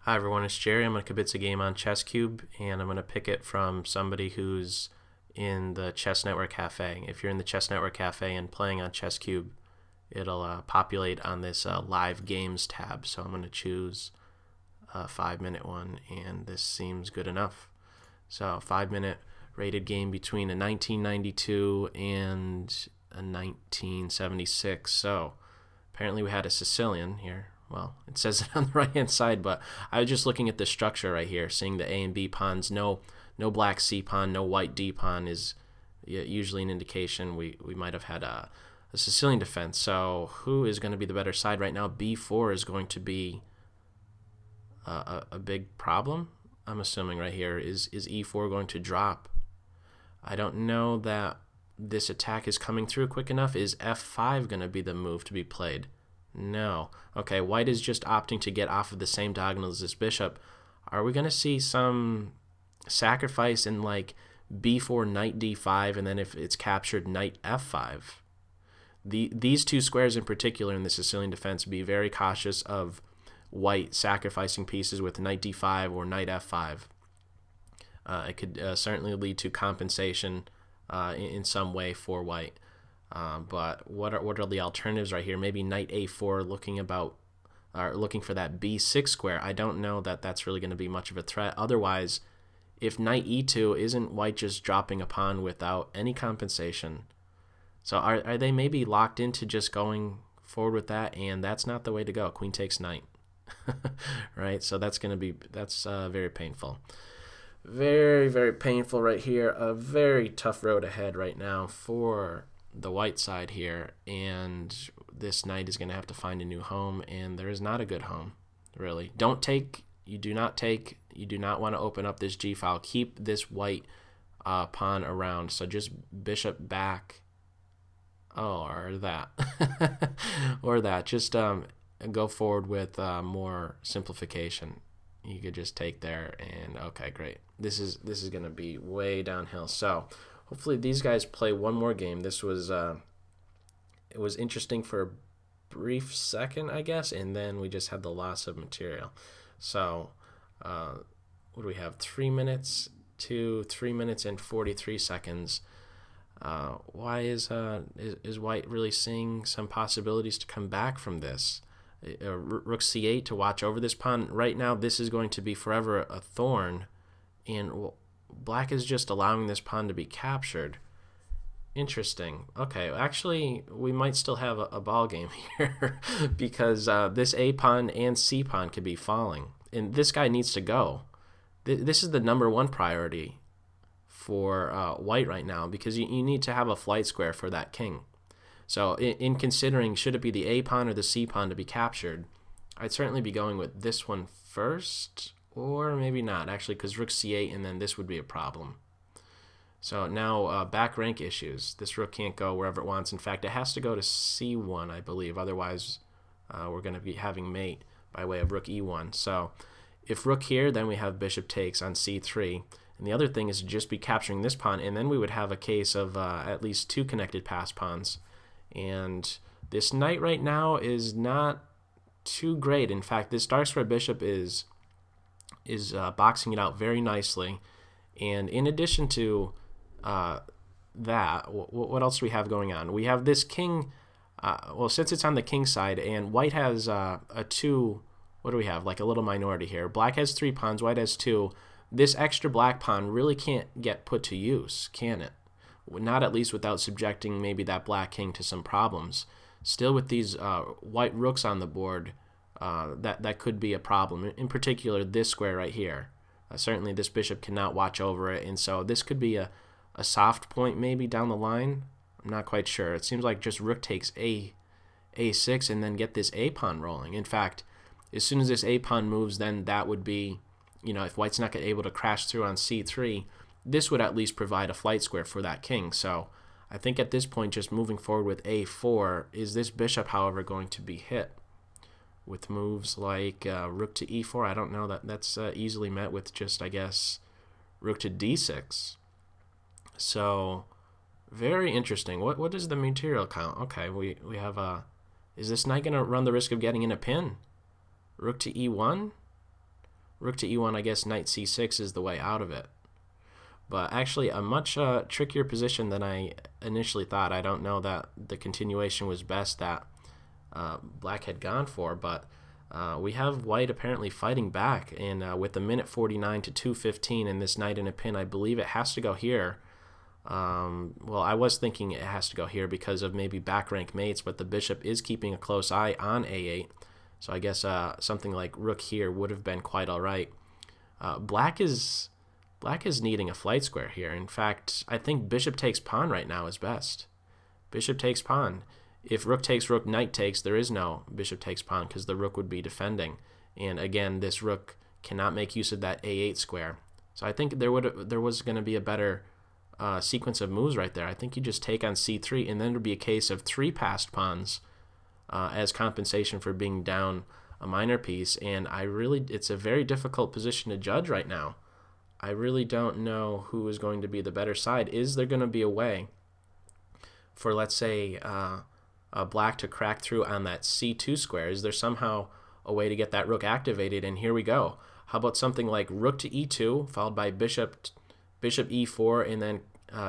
Hi everyone, it's Jerry. I'm going to kibitz a game on ChessCube, and I'm going to pick it from somebody who's in the ChessNetwork Cafe. If you're in the ChessNetwork Cafe and playing on ChessCube, it'll populate on this Live Games tab. So I'm going to choose a 5-minute one, and this seems good enough. So 5-minute rated game between a 1992 and a 1976. So apparently we had a Sicilian here. Well, it says it on the right hand side, but I was just looking at the structure right here, seeing the A and B pawns. No black C pawn, no white D pawn is usually an indication we might have had a Sicilian defense. So who is going to be the better side right now? B4 is going to be a big problem, I'm assuming right here. Is E4 going to drop? I don't know that this attack is coming through quick enough. Is F5 going to be the move to be played? No. Okay, white is just opting to get off of the same diagonal as this bishop. Are we going to see some sacrifice in like b4, knight d5, and then if it's captured, knight f5? These two squares in particular in the Sicilian defense, be very cautious of white sacrificing pieces with knight d5 or knight f5. It could certainly lead to compensation in some way for white. But what are the alternatives right here? Maybe knight a4, looking for that b6 square. I don't know that that's really going to be much of a threat. Otherwise, if knight e2, isn't white just dropping a pawn without any compensation? So are they maybe locked into just going forward with that? And that's not the way to go. Queen takes knight, right? So that's very painful. Very, very painful right here. A very tough road ahead right now for the white side here, and this knight is going to have to find a new home, and there is not a good home, really. You do not want to open up this g file. Keep this white pawn around, so just bishop back, or that or that. Just go forward with more simplification. You could just take there, and okay, great. This is going to be way downhill. So hopefully these guys play one more game. This was it was interesting for a brief second, I guess, and then we just had the loss of material. So what do we have? 3 minutes to 3 minutes and 43 seconds. Why is white really seeing some possibilities to come back from this? Rook c8 to watch over this pawn. Right now, this is going to be forever a thorn, and black is just allowing this pawn to be captured. Interesting. Okay, actually, we might still have a ball game here because this A pawn and C pawn could be falling, and this guy needs to go. This is the #1 priority for white right now, because you need to have a flight square for that king. So in considering should it be the A pawn or the C pawn to be captured, I'd certainly be going with this one first, or maybe not, actually, because rook c8, and then this would be a problem. So now back rank issues. This rook can't go wherever it wants. In fact, it has to go to c1, I believe. Otherwise, we're going to be having mate by way of rook e1. So if rook here, then we have bishop takes on c3. And the other thing is to just be capturing this pawn, and then we would have a case of at least 2 connected pass pawns. And this knight right now is not too great. In fact, this dark square bishop is boxing it out very nicely. And in addition to that, what else do we have going on? We have this king. Well, since it's on the king side, and white has a 2. What do we have? Like a little minority here. Black has 3 pawns. White has 2. This extra black pawn really can't get put to use, can it? Not at least without subjecting maybe that black king to some problems. Still, with these white rooks on the board, that could be a problem. In particular, this square right here. Certainly, this bishop cannot watch over it, and so this could be a soft point maybe down the line. I'm not quite sure. It seems like just rook takes a6 and then get this a pawn rolling. In fact, as soon as this a pawn moves, then that would be, if white's not able to crash through on c3, this would at least provide a flight square for that king. So I think at this point, just moving forward with a4, is this bishop, however, going to be hit with moves like rook to e4? I don't know. That's easily met with just, I guess, rook to d6. So very interesting. What is the material count? Okay, we have is this knight going to run the risk of getting in a pin? Rook to e1? rook to e1, I guess knight c6 is the way out of it. But actually a much trickier position than I initially thought. I don't know that the continuation was best that black had gone for, but we have white apparently fighting back, and with the minute 49 to 2:15 and this knight in a pin, I believe it has to go here. Well, I was thinking it has to go here because of maybe back rank mates, but the bishop is keeping a close eye on a8, so I guess something like rook here would have been quite all right. Black is needing a flight square here. In fact, I think bishop takes pawn right now is best. Bishop takes pawn. If rook takes rook, knight takes, there is no bishop takes pawn because the rook would be defending. And again, this rook cannot make use of that a8 square. So I think there was going to be a better sequence of moves right there. I think you just take on c3, and then it would be a case of 3 passed pawns as compensation for being down a minor piece. And it's a very difficult position to judge right now. I really don't know who is going to be the better side. Is there going to be a way for, let's say, black to crack through on that c2 square? Is there somehow a way to get that rook activated? And here we go. How about something like rook to e2 followed by bishop e4 and then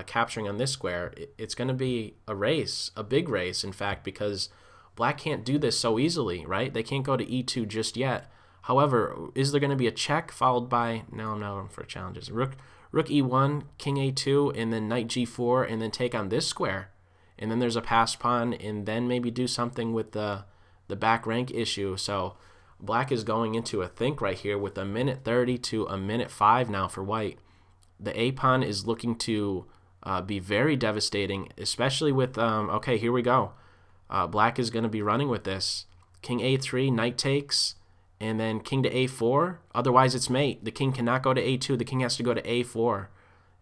capturing on this square? It's going to be a race, a big race, in fact, because black can't do this so easily, right? They can't go to e2 just yet. However, is there going to be a check followed by, no, for challenges, rook e1, king a2, and then knight g4, and then take on this square? And then there's a passed pawn, and then maybe do something with the back rank issue. So black is going into a think right here with a minute 30 to a minute 5 now for white. The a pawn is looking to be very devastating, especially with, okay, here we go. Black is going to be running with this. King a3, knight takes, and then king to a4. Otherwise, it's mate. The king cannot go to a2. The king has to go to a4.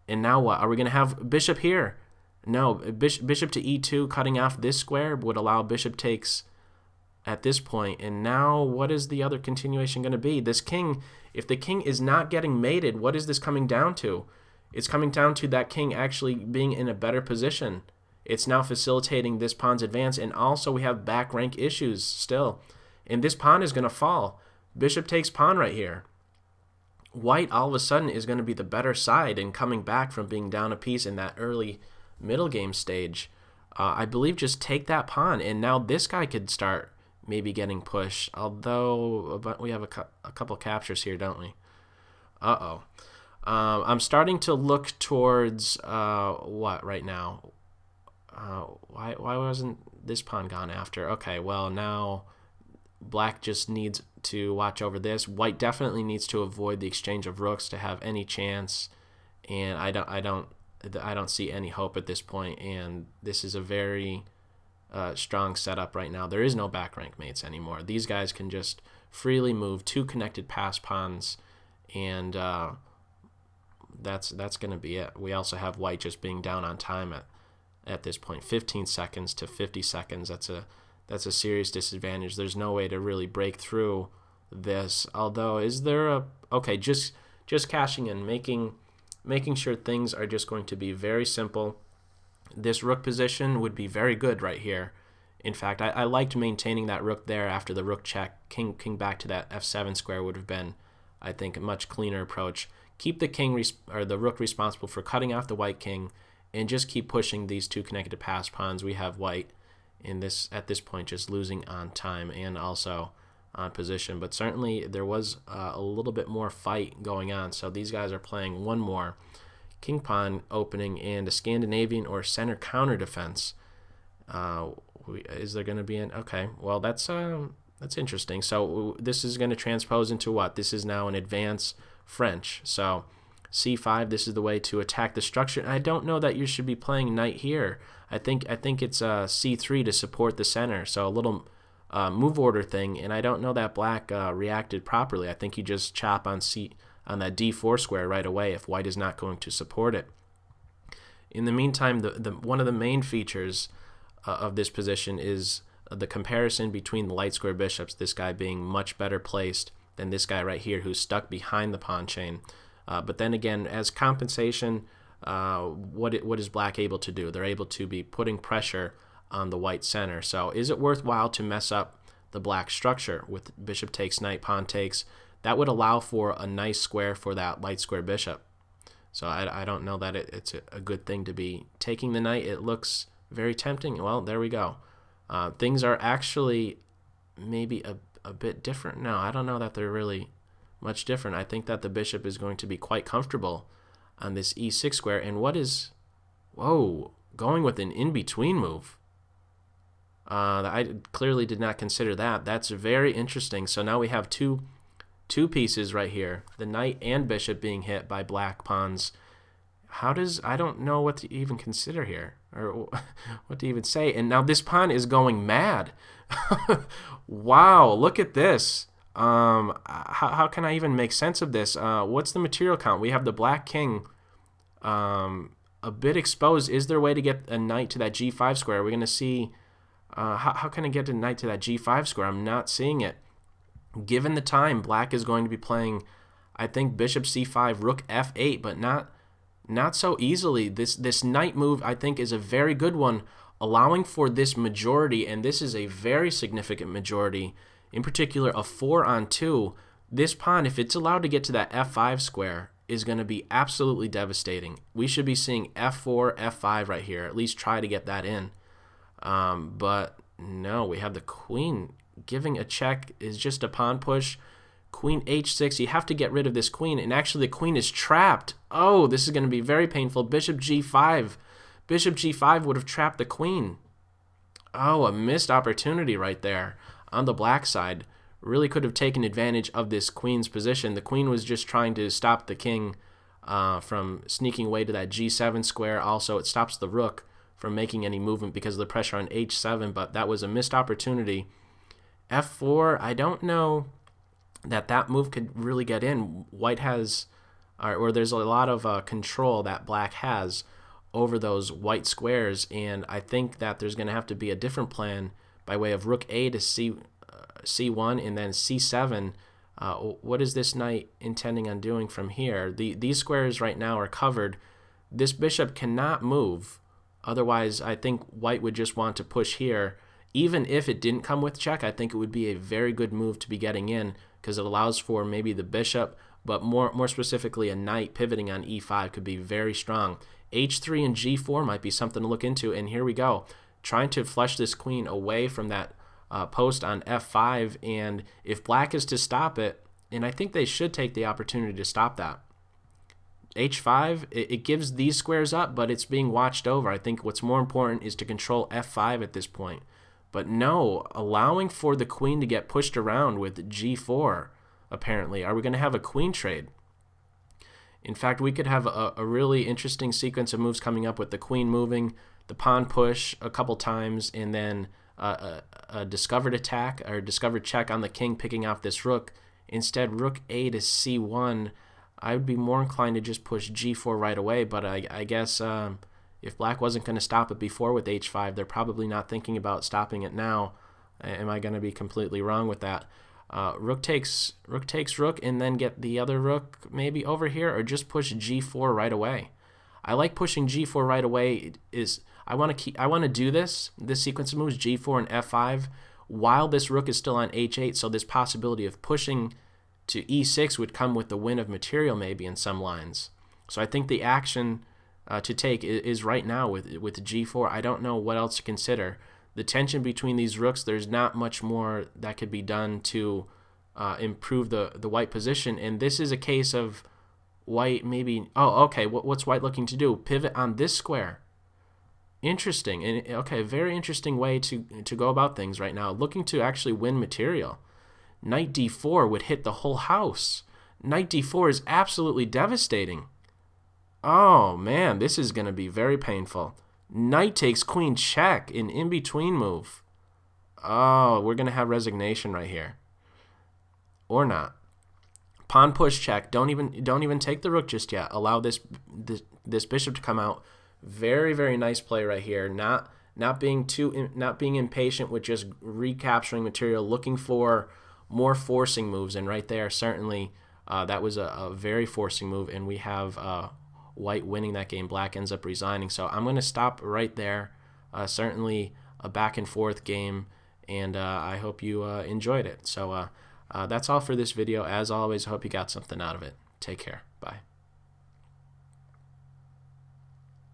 And now what? Are we going to have bishop here? No, bishop to e2, cutting off this square would allow bishop takes at this point. And now what is the other continuation going to be? This king, if the king is not getting mated, what is this coming down to? It's coming down to that king actually being in a better position. It's now facilitating this pawn's advance, and also we have back rank issues still. And this pawn is going to fall. Bishop takes pawn right here. White all of a sudden is going to be the better side and coming back from being down a piece in that early middle game stage. I believe just take that pawn, and now this guy could start maybe getting pushed, although we have a couple captures here, don't we? I'm starting to look towards what right now? Why wasn't this pawn gone after? Okay, well, now black just needs to watch over this. White definitely needs to avoid the exchange of rooks to have any chance, and I don't see any hope at this point, and this is a very strong setup right now. There is no back rank mates anymore. These guys can just freely move 2 connected pass pawns, and that's going to be it. We also have white just being down on time at this point, 15 seconds to 50 seconds. That's a serious disadvantage. There's no way to really break through this. Although, is there a okay? Just cashing in, making sure things are just going to be very simple. This rook position would be very good right here. In fact, I liked maintaining that rook there after the rook check. King back to that f7 square would have been, I think, a much cleaner approach. Keep the king or the rook responsible for cutting off the white king, and just keep pushing these 2 connected pass pawns. We have white at this point just losing on time and also on position. But certainly there was a little bit more fight going on. So these guys are playing one more king pawn opening and a Scandinavian or center counter defense. Is there going to be an okay? Well, that's interesting. So this is going to transpose into what? This is now an advance French. So c5, this is the way to attack the structure. And I don't know that you should be playing knight here. I think it's c3 to support the center. So a little move order thing, and I don't know that black reacted properly. I think you just chop on that d4 square right away if white is not going to support it. In the meantime, one of the main features of this position is the comparison between the light square bishops, this guy being much better placed than this guy right here who's stuck behind the pawn chain. But then again, as compensation, what is black able to do? They're able to be putting pressure on the white center. So is it worthwhile to mess up the black structure with bishop takes, knight, pawn takes? that would allow for a nice square for that light square bishop. So I don't know that it's a good thing to be taking the knight. It looks very tempting. Well, there we go. Things are actually maybe a bit different now. I don't know that they're really much different. I think that the bishop is going to be quite comfortable on this e6 square. And what is, whoa, going with an in-between move. I clearly did not consider that. That's very interesting. So now we have two pieces right here, the knight and bishop being hit by black pawns. I don't know what to even consider here, or what to even say. And now this pawn is going mad. Wow, look at this. How can I even make sense of this? What's the material count? We have the black king a bit exposed. Is there a way to get a knight to that g5 square? We're going to see. How can I get a knight to that g5 square? I'm not seeing it. Given the time, black is going to be playing, I think, bishop c5, rook f8, but not so easily. This knight move, I think, is a very good one, allowing for this majority, and this is a very significant majority, in particular a 4-on-2. This pawn, if it's allowed to get to that f5 square, is going to be absolutely devastating. We should be seeing f4, f5 right here, at least try to get that in. But no, we have the queen giving a check. Is just a pawn push. Queen h6, you have to get rid of this queen, and actually the queen is trapped. Oh, this is going to be very painful. Bishop g5. Bishop g5 would have trapped the queen. Oh, a missed opportunity right there on the black side. Really could have taken advantage of this queen's position. The queen was just trying to stop the king from sneaking away to that g7 square. Also, it stops the rook from making any movement because of the pressure on h7, but that was a missed opportunity. f4, I don't know that move could really get in. White has, or there's a lot of control that black has over those white squares, and I think that there's going to have to be a different plan by way of rook a to c1 and then c7. What is this knight intending on doing from here? These squares right now are covered. This bishop cannot move. Otherwise, I think white would just want to push here. Even if it didn't come with check, I think it would be a very good move to be getting in, because it allows for maybe the bishop, but more specifically a knight pivoting on e5 could be very strong. h3 and g4 might be something to look into, and here we go. Trying to flush this queen away from that post on f5, and if black is to stop it, and I think they should take the opportunity to stop that. h5, it gives these squares up, but it's being watched over. I think what's more important is to control f5 at this point. But no, allowing for the queen to get pushed around with g4, apparently. Are we going to have a queen trade? In fact, we could have a really interesting sequence of moves coming up with the queen moving, the pawn push a couple times, and then a discovered attack or discovered check on the king picking off this rook. Instead, rook a to c1. I would be more inclined to just push g4 right away, but I guess if black wasn't going to stop it before with h5, they're probably not thinking about stopping it now. Am I going to be completely wrong with that? Rook takes rook, and then get the other rook maybe over here, or just push g4 right away. I like pushing g4 right away. I want to do this sequence of moves, g4 and f5, while this rook is still on h8. So this possibility of pushing to e6 would come with the win of material maybe in some lines. So I think the action to take is right now with g4. I don't know what else to consider. The tension between these rooks, there's not much more that could be done to improve the white position. And this is a case of white maybe, oh, okay, what's white looking to do? Pivot on this square. Interesting. And okay, very interesting way to go about things right now. Looking to actually win material. Knight d4 would hit the whole house. Knight d4 is absolutely devastating. Oh man, this is going to be very painful. Knight takes queen check, an in-between move. Oh, we're going to have resignation right here. Or not. Pawn push check. Don't even take the rook just yet. Allow this bishop to come out. Very, very nice play right here. Not being impatient with just recapturing material, looking for more forcing moves, and right there certainly that was a very forcing move, and we have white winning that game. Black ends up resigning. So I'm going to stop right there. Certainly a back and forth game, and I hope you enjoyed it. So That's all for this video. As always, I hope you got something out of it. Take care. Bye.